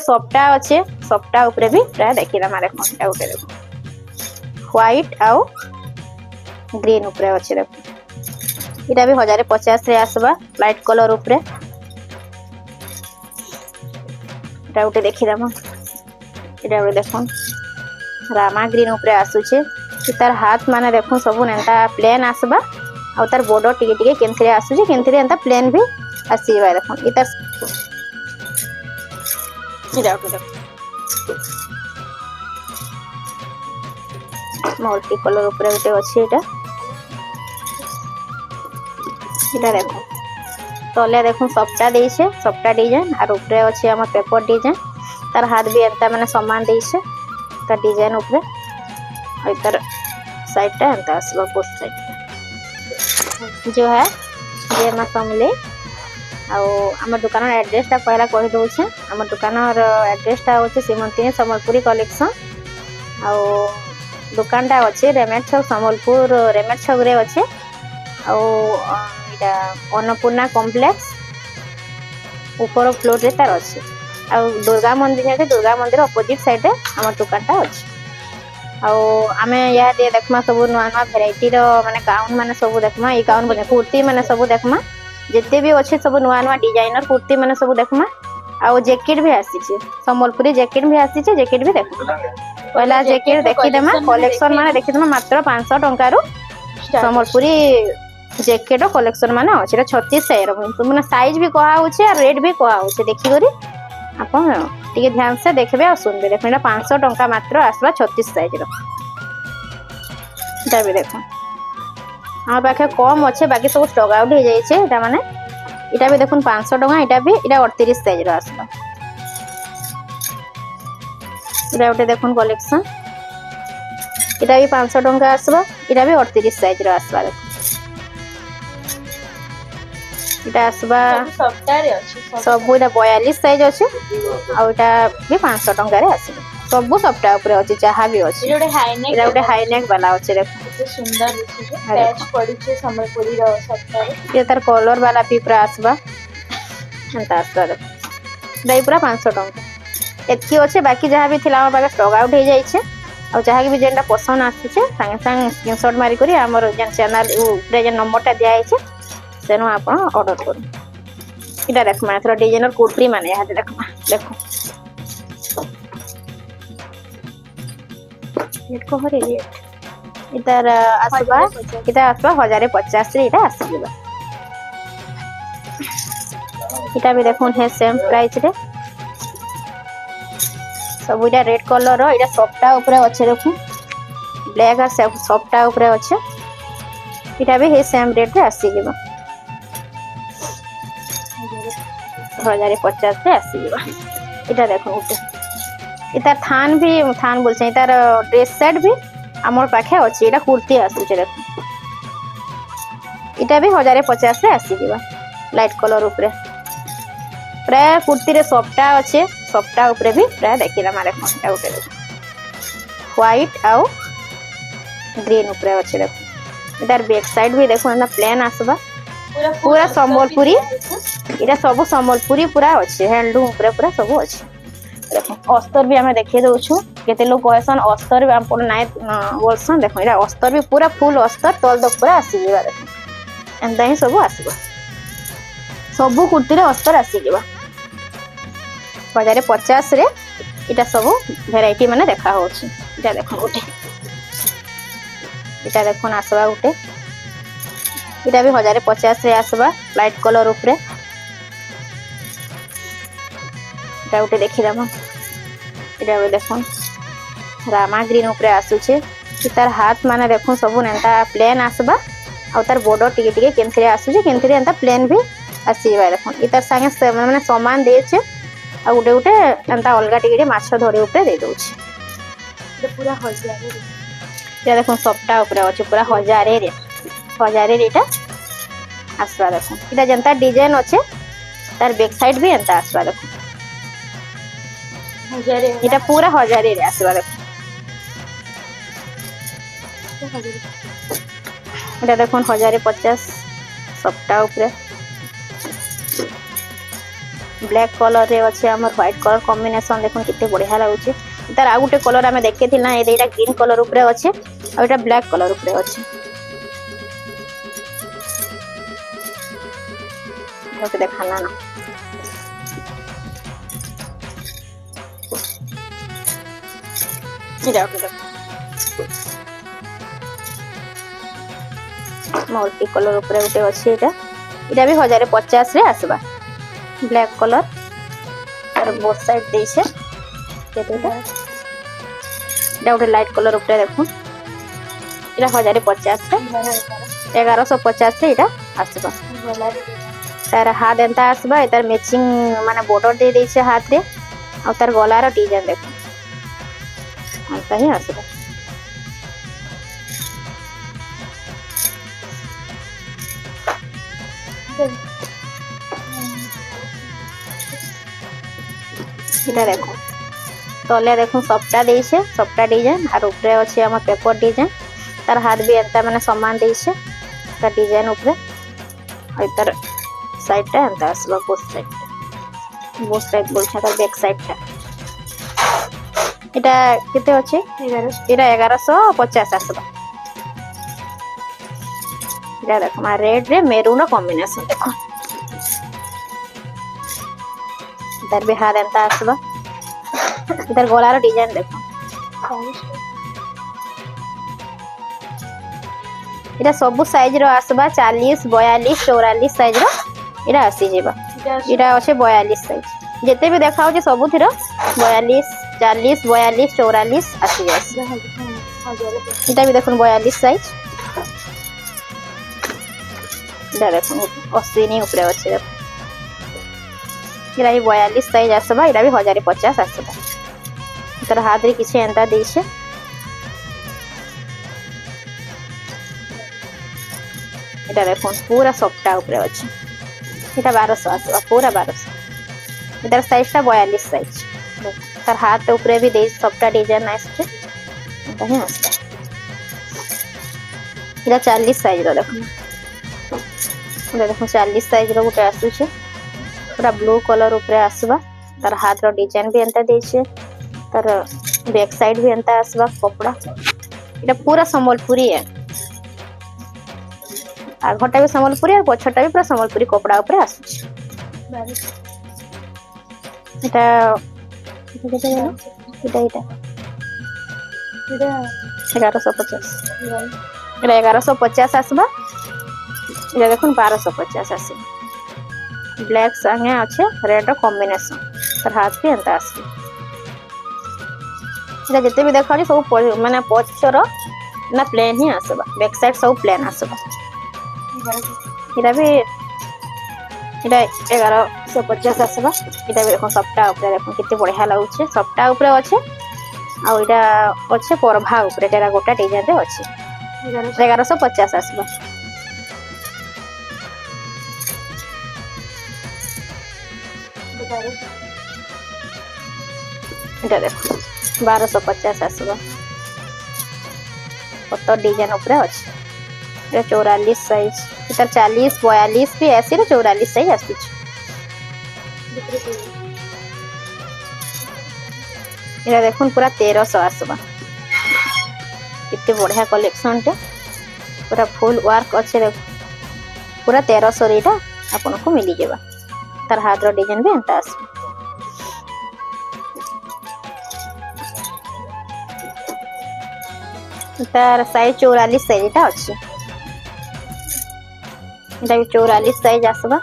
सफ्टा अच्छे सफ्टा उपरे भी प्राय देखिला मारे कोनटा उठे देखो व्हाइट आउ ग्रीन उपरे अच्छे देखो इटा भी 1050 रे आसबा लाइट कलर उपरे इटा उठे देखिला म इटा उठे देखो रामा ग्रीन उपरे आसुचे तार हाथ माने देखो सब एंता प्लेन आसबा आ तार बॉर्डर टिके टिके केनथरे आसुचे केनथरे एंता प्लेन भी आसीबा देखो इतार इटा उठे देखो मल्टी कलर ऊपर गोटे अच्छे इटा देखो तले देखो सफ्टा देइछे सफ्टा डिजाइन और ऊपर अच्छे हम पेपर डिजाइन तार हाथ भी एंता माने समान देइछे तार डिजाइन ऊपर और तार साइड टा एंता आसबा पोस्ट साइड जो है जे मा समले आम दुकान एड्रेस टा पहला कहि दउछे आम दुकान एड्रेस टा होचे सीमंतिनी संबलपुरी कलेक्शन आ दुकान टा अच्छे रेमेट छक संबलपुर रेमेट छक रे अच्छे आटा अन्नपूर्णा कॉम्प्लेक्स ऊपर फ्लोर रे तार अच्छे आ दुर्गा मंदिर अपोजिट साइड रे आम दुकान टा अच्छे आमे या दे देखमा सब नुआ नुआ वेराइटी रो माने गाउन माने सब देखमा ई गाउन बने कुर्ती माने सब देखमा जिते भी अच्छे सब नुआ नुआ डिजाइनर कुर्ती माने सब देखमा आ जैकेट भी आसीचे संबलपुरी जैकेट भी आसीचे जैकेट भी देखमा पहला जैकेट देखि देमा कलेक्शन माने देखि देमा मात्र 500 टंका रो संबलपुरी जैकेट कलेक्शन माने अछि 36 साइज रो माने साइज भी कहा होचे और रेट भी कहा होचे देखि करी आपन टिके ध्यान से देखबे और सुनबे देखिना 500 टंका मात्र आसबा 36 साइज रो ता भी देखो आ पाखे कम अच्छे बाकी सब स्टॉक आउट हो जाइए एटा माने इटा भी देखुन 500 टंका इटा भी इटा 38 साइज रो आसला इटा उठे देखुन कलेक्शन इटा भी 500 टंका आसबा इटा भी 38 साइज रो आसबा इटा आसबा सफ्टा रे अछि सब इटा 42 साइज अछि आ इटा भी 500 टंका रे आसबा सब सफ्टा ऊपर अछि चाहा भी अछि इटा हाई नेक वाला अछि देखो किते सुंदर दिखै पैच पड़ी छे संबलपुरी रो सफ्टा रे ये तार कलर वाला पीपरा आसबा एंता आसबा देखो दाई पूरा 500 टंका एतकी अच्छे बाकी जहाँ भी थिला हमर स्टॉक आउट हो जाइए और जहाँ भी जेनटा पसंद आसे संगे संग स्क्रीनशॉट मारी करी हमर जेन चैनल ऊपर जेन नंबरटा दिया है सेनु आपण ऑर्डर करू इटा देखमा थोड़ा डिजाइनर कुर्ती माने यहाँ देखमा देखो रेट को हरे रेट इतार आसबा 1050 रे इटा आसीबा इटा भी देखो है सेम प्राइस रे सब इटा रेड कलर रो इटा सफ्टा ऊपर अच्छे देखो ब्लैक और सफ्टा ऊपर अच्छे इटा भी है सेम रेट रे आसी जीवा 1050 रे आसी जीवा इटा देखो उठे इता थान बोलछे इतार ड्रेस सेट भी हमर पाखे अछि इटा कुर्ती आसुचे देखो इटा भी 1050 रे आसी जीवा लाइट कलर ऊपर प्राय कुर्ती रे सफ्टा अच्छे सफ्टा ऊपर भी प्राय देखिला मारे कोनटा उठे व्हाइट आउ ग्रीन ऊपर अच्छे देखो इधर बैक साइड भी देखो ना प्लेन आसबा पूरा संबलपुरी इटा सब संबलपुरी पूरा अच्छे हैंडलूम ऊपर पूरा सब अच्छे देखो अस्तर भी हमें देखे दउछु केते लोग कहसन अस्तर भी हम नाइ बोलसन देखो इटा अस्तर भी पूरा फुल अस्तर तल तक पूरा आसी जेबा देखो एंदा ही सब आसीबा सब कुर्ती रे अस्तर आसी जेबा 1050 रे इटा सब वेराइटी माने देखा होछि इटा देखो उठे इटा देखो आसबा उठे इटा भी 1050 रे आसबा लाइट कलर ऊपर इटा उठे देखि दमा इटा भी देखो रामा ग्रीन ऊपर आसुचे तार हाथ माने देखो सब एंता प्लेन आसबा आ तार बॉर्डर टिके टिके केनथरे आसुचे केनथरे एंता प्लेन भी आसीबा देखो इतार संगे माने समान देछे आ उडे उडे एंता अलगा टिके माछ धरे ऊपर दे दोछ पूरा 1000 रे या देखो सफ्टा ऊपर अछि पूरा 1000 रे इटा आसबा देखो इटा जनता डिजाइन अच्छे तार बैक साइड भी एंता आसबा देखो 1000 रे इटा पूरा 1000 रे आसबा देखो इटा देखो 1050 सफ्टा ऊपर ब्लैक कलर रे अच्छे हमर व्हाइट कलर कॉम्बिनेशन देखो कितने बढ़िया लागुचे तार आ गुटे कलर आमे देखे ना एटा ग्रीन कलर ऊपर अच्छे और एटा ब्लैक कलर ऊपर अच्छे ओके देखाना ना मल्टी कलर ऊपर गुटे अच्छे एटा भी 1050 रे आसबा ब्लैक कलर और बोथ साइड देछे केतेटा गोटे लाइट कलर ऊपर देखो एटा 1050 रे 1150 रे एटा आसबा तार हाथ एंता आसबा तार मैचिंग माने बॉर्डर दे देछे हाथ रे और तार गलार डिजाइन देखो अंता ही आसबा এটা দেখো তলে দেখো সবটা দেইছে সবটা ডিজাইন আর উপরে আছে আমার পেপার ডিজাইন তার হাত বি এন্তা মানে সমান দেইছে তার ডিজাইন উপরে আর তার সাইডটা এন্তা আসলো বোথ সাইড বলছে তার ব্যাক সাইডটা এটা কেতে আছে 1150 আসলো এটা দেখো আমার রেড রে মেরুন কম্বিনেশন দেখো इधर भी हाथ एंता आसबा इधर गलार डिजाइन देखो इटा सब साइज रो आसबा 40 42 44 साइज रो इटा आसी जेबा इटा अछि 42 साइज जेते भी देखाउ जे सब थिरो 42 40 42 44 आसी जास इटा भी देखो 42 साइज इटा देखो 80 नि ऊपर अछि देखो इरा 42 साइज आसबा इरा भी 1050 आसबा तर हाथ रे किछि एंता देइछे इटा देखो पूरा सॉफ्ट ऊपर अछि इटा 1200 आसबा पूरा 1200 इधर साइजटा 42 साइज तर हाथ ऊपर भी दे सॉफ्ट डिजाइन आछे इटा ही आसबा इरा 40 साइज रो देखो इटा देखो 40 साइज रो गुटे आसुछे पूरा ब्लू कलर ऊपर आसबा तार हाथ रो डिजाइन भी एंता देछे तार बैक साइड भी एंता आसबा कपड़ा इटा पूरा संबलपुरी है आगटा भी संबलपुरी और पछटा भी पूरा संबलपुरी कपड़ा ऊपर आसुछ इटा इटा इटा इटा 1150 इटा 1150 आसबा इटा देखो 1250 आसबा ब्लैक संगे अच्छे रेड कॉम्बिनेशन तर हाथ भी एंता आसी इटा जते भी देखा सब माने पछर ना प्लेन ही आसबा बैक साइड सब प्लेन आसबा इटा भी इटा 1150 आसबा इटा भी देखो सबटा ऊपर देखो कितने बढ़िया लागुचे सबटा ऊपर अच्छे आ इटा अच्छे परभा ऊपर टेरा गोटा डिजाइन रे अच्छे 1150 आसबा इटा देखो 1250 आसबा कत डिजाइन ऊपर अच्छे 44 साइज इधर 40 42 भी ऐसे 44 साइज आसुछ इटा देखो पूरा 1300 आसबा कितने बढ़िया कलेक्शन टे पूरा फुल वर्क अच्छे देखो पूरा 1300 रे इटा आपन को मिली जेबा तार हाथ रो डिजाइन भी एंता आस तार साइज 44 साइज टा अछि इटा भी 44 साइज आसबा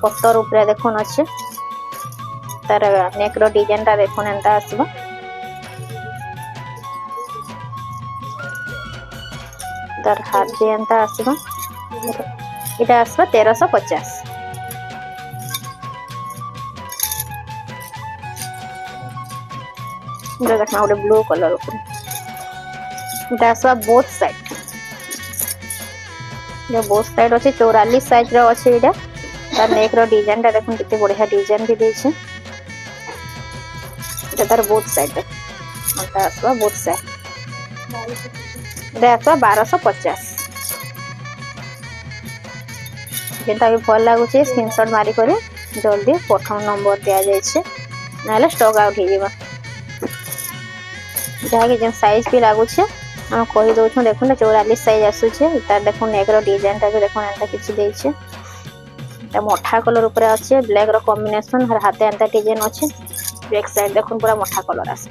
पत्तर ऊपर देखोन अछि तार नेक रो डिजाइन टा देखोन एंता आसबा तार हाथ भी एंता आसबा इटा आसबा 1350 देखना गोटे ब्लू कलर ऊपर इटा आसबा बोथ साइड अच्छे 44 साइज रो अच्छे इटा तार नेक रो डिजाइन टा देखो कितने बढ़िया डिजाइन भी देछे इटा तार बोथ साइड अंता आसबा बोथ साइड इटा आसबा 1250 जेंटा भी भल लागुचे स्क्रीनशॉट मारी करे जल्दी प्रथम नंबर दिया जाइए ना स्टॉक आउट हो जावा जहाँकि जो साइज भी लगुच आम कहीदे देखो 44 साइज आसूचे तार देखो नेक डिजाइन टा भी देखो एंता किसी देछे मठा कलर ऊपर अच्छे ब्लैक रो कॉम्बिनेशन हर हाथे एंता डिजाइन अच्छे बैक साइड देखो पूरा मठा कलर आस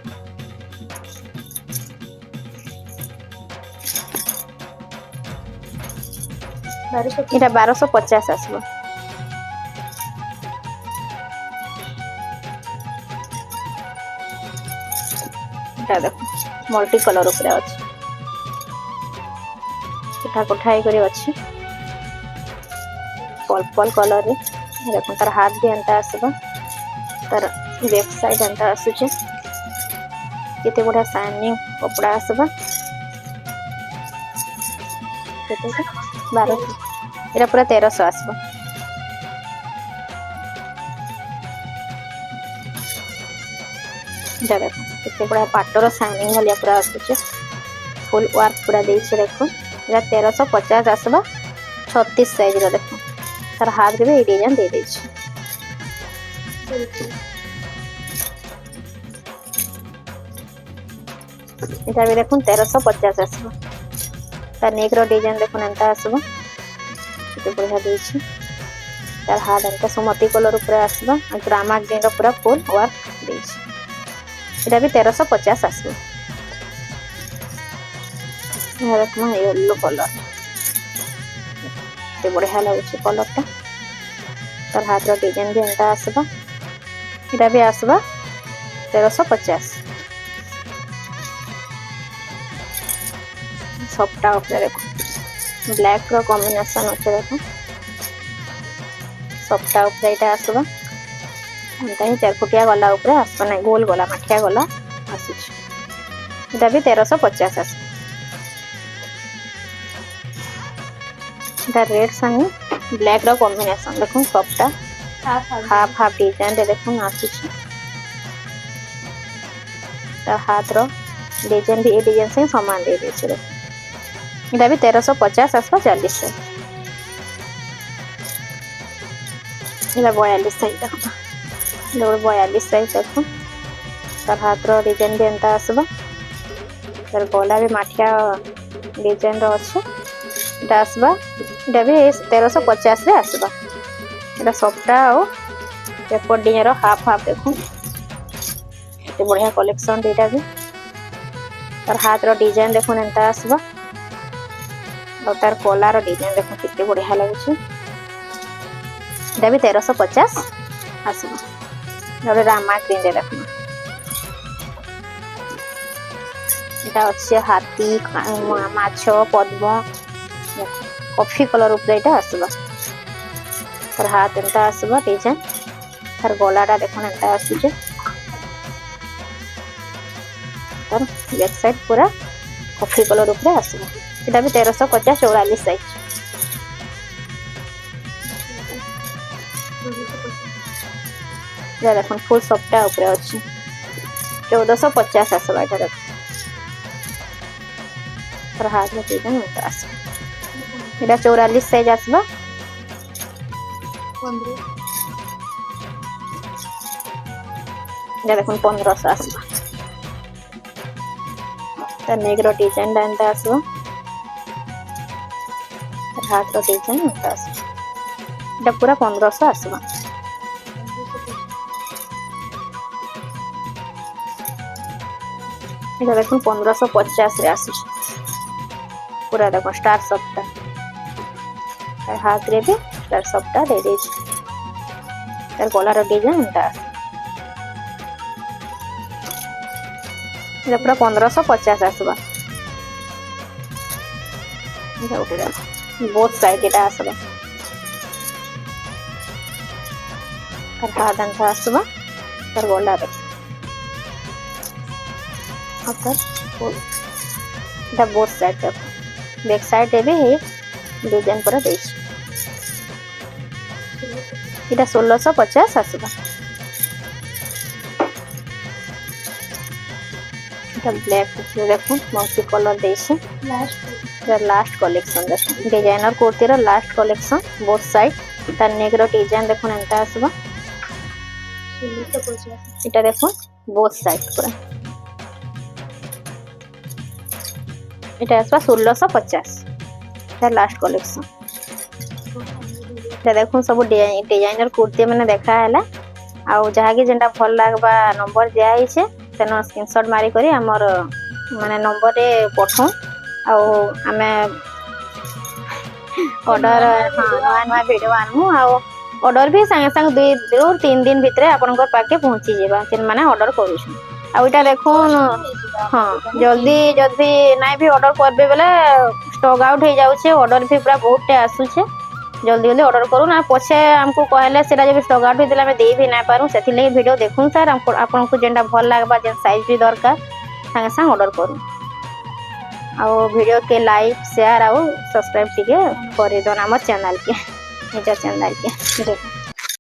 इटा 1250 आसबो इटा देखो मल्टी कलर ऊपर अच्छे कोठा कोठाई करी अच्छी पर्पल कलर रे देखो तार हाथ भी एंता आसबा तार बैक साइड एंता आसुचे केते बढिया शाइनिंग कपड़ा आसबा केते 1200 एरा पूरा 1300 आसबा जा देखो केते बढिया पाटोर शाइनिंग वाला पूरा आसुचे फुल वर्क पूरा देइछे देखो एरा 1350 आसबा 36 साइज रो देखो तार हाथ रे भी डिजाइन दे देइछे এটা भी देखो 1350 आसबा तार नेक रो डिजाइन देखो एंता आसबा केते बढ़िया देइछे तार हाथ एंता सुमती कलर ऊपर आसबा ग्रामा ग्रीन रो पूरा फुल वर्क देइछे এটা भी 1350 आसबा ये देखो येलो कलर केते बढ़िया लागुचे कलर टा तार हाथ रो डिजाइन भी एंता आसबा এটা भी आसबा 1350 सबटा ऊपर देखो ब्लैक रो कॉम्बिनेशन अच्छे देखो सबटा ऊपर एटा आसबा एंता ही 4 फुटिया गला ऊपर आसबा ना गोल गला मठिया गला आसुछ एटा भी 1350 आस एटा रेड संगे ब्लैक रो कॉम्बिनेशन देखो सबटा हाफ हाफ डिजाइन रे देखो आसुछ ता हाथ रो डिजाइन भी ए डिजाइन से समान दे देछे देखो এটা भी 1350 आसबा 40 से এটা 42 साइज देखो लोर 42 साइज देखो तार हाथ रो डिजाइन भी एंता आसबा तार गला भी माठिया डिजाइन रो अच्छे এটা आसबा এটা भी 1350 रे आसबा এটা सबटा ओ पेपर डिजाइन रो हाफ हाफ देखो एते बढ़िया कलेक्शन देटा भी तार हाथ रो डिजाइन देखो एंता आसबा और तार कलार डिजाइन देखो कितने बढ़िया लगुच भी 1350 आसबा रामा ग्रीन रे देखो এটা अच्छे हाथी माछ पद्म कॉफी कलर ऊपर एटा आसबा तार हाथ एंता आसबा डिजाइन तार गलाटा देखो एंता आसुचे तार बैक साइड पूरा कॉफी कलर ऊपर आसबा এটা भी 1350 44 साइज ये देखो फुल सबटा ऊपर अछि 1450 आसबा एटा देखो पर हाथ में डिजाइन होता आसबा एटा 44 साइज आसबा 15 ये देखो 1500 आसबा ता नेग्रो डिजाइन एंता आसबा हाथ रो डिजाइन होता आसबा पूरा 1500 आसबा এটা দেখুন 1550 রে আসছে पूरा देखो स्टार सबटा तार हाथ रे भी स्टार सबटा दे देछ तार गलार डिजाइन ता এটা पूरा 1550 आसबा এটা उठे देखो बोथ साइड एटा आसबा तार हाथ एंता आसबा तार गला रे এটা बोथ साइड देखो बैक साइड भी है डिजाइन पूरा देछ এটা 1650 आसबा এটা ब्लैक देखो मल्टी कलर देछ लास्ट कलेक्शन देखो डिजाइनर कुर्ती रो लास्ट कलेक्शन बोथ साइड तार नेक रो डिजाइन देखो एंता आसबा এটা দেখুন বোথ সাইড পুরা এটা আসবা 1650 এটা লাস্ট কলেকশন এটা দেখুন सब डिजाइनर कुर्ती मैंने देखा है आउ जहाँकि जेनटा भल लागबा नंबर दिया है तेन स्क्रीनशॉट मारी करी हमर माने नंबर रे पठो आउ आमे ऑर्डर हाँ नया वीडियो आनमु आउ ऑर्डर भी संगे संग 2-3 दिन भितर आपनकर पाके पहुंची जेबा जेन माने ऑर्डर करू छु आउ इटा देखुन हाँ जल्दी जल्दी नहीं भी ऑर्डर करबे बेले स्टॉक आउट हो जाऊ छे ऑर्डर भी पूरा बहुत टे आसु छे जल्दी जल्दी ऑर्डर करू ना पछे हमको कहले सेटा जब स्टॉक आउट होइतला मैं दे भी ना पारू सेथि ले वीडियो देखुन सर आपनको जेंटा भल लागबा जेन साइज भी दरकार संगे संग ऑर्डर करू आ वीडियो के लाइक शेयर आउ सब्सक्राइब टिके कर दो हमर चैनल के निज चैनल के देखो